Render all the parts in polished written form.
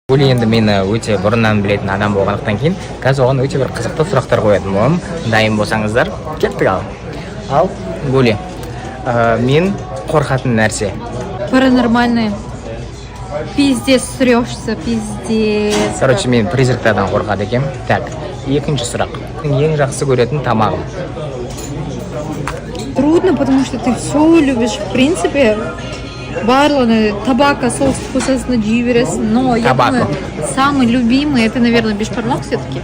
Бұл енді мені өте бұрыннан білетін адам болғандықтан кейін қазір оған өте бір қызықты сұрақтар қоятын боламын. Дайын болсаңыздар, кеттік ал. Ал, Гули, мен қорқатын нәрсе. Паранормальные. Пиздец срёшься, пиздец. Короче, мен призрактардан қорқады екем. Так, екінші сұрақ. Ең жақсы көретін тамағым. Трудно, потому что ты все любишь. В принципе, барлығы табака, соус вкусасына жей, но я думаю, самый любимый это, наверное, бешбармак все-таки.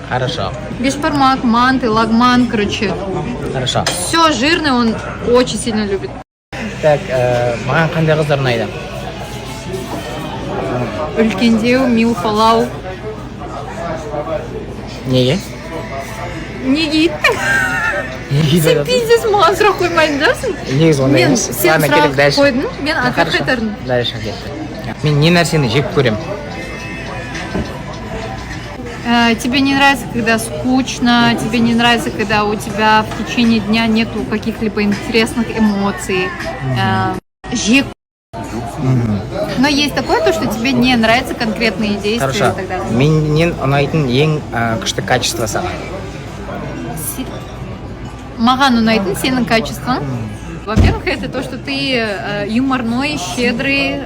Хорошо. Бешбармак, манты, лагман, короче. Хорошо. Все жирное он очень сильно любит. Так, маған қандай қыздар ұнайды? Үлкендеу, милфалау. Неге? Неге? Сен пиздец маған сұрақ қоймайын жасың? Негізі ондай Мен емес. сен сұрақ қойдың, мен ответ қайтардым. Дальше кеттік. Мен не нәрсені жек көрем? Тебе не нравится, когда скучно, тебе не нравится, когда у тебя в течение дня нету каких-либо интересных эмоций. Жек. Но есть такое, то, что тебе не нравятся конкретные действия. Хорошо. И так далее. Менен ұнайтын ең күшті качествосы. Маған ұнайтын сенің качеством. Во-первых, это то, что ты юморной, щедрый,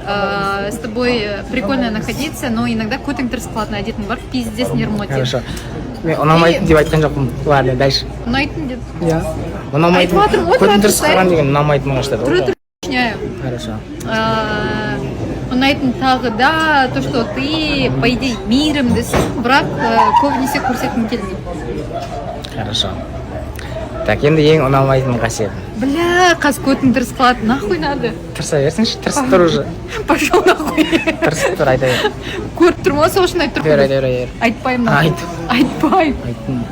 с тобой прикольно находиться, но иногда какой-то интерскладный одет, бар, пиздец нермотив. Хорошо. Мен ұнамайтын деп айтқан жоқпын. Ладно, дальше. Ұнайтын деп. Я. Ұнамайтын. Көт интерсқалған деген ұнамайтын маған штады. Уточняю. Хорошо. Ұнайтын тағы да то, что ты, по идее, мейірімдісің, бірақ көбінесе көрсеткің келмейді. Хорошо. Так, енді ең ұнамайтын қасиетім. Бля, қазір көтің тырыс қылады, нахуй надо? Тырса берсінші, тырсып тұр уже. Пошел нахуй. Тырсып тұр, айта бер. Көріп тұрма, сол үшін айтып тұр. Бер. Айтпаймын. Айт. Айтпаймын. Айттым.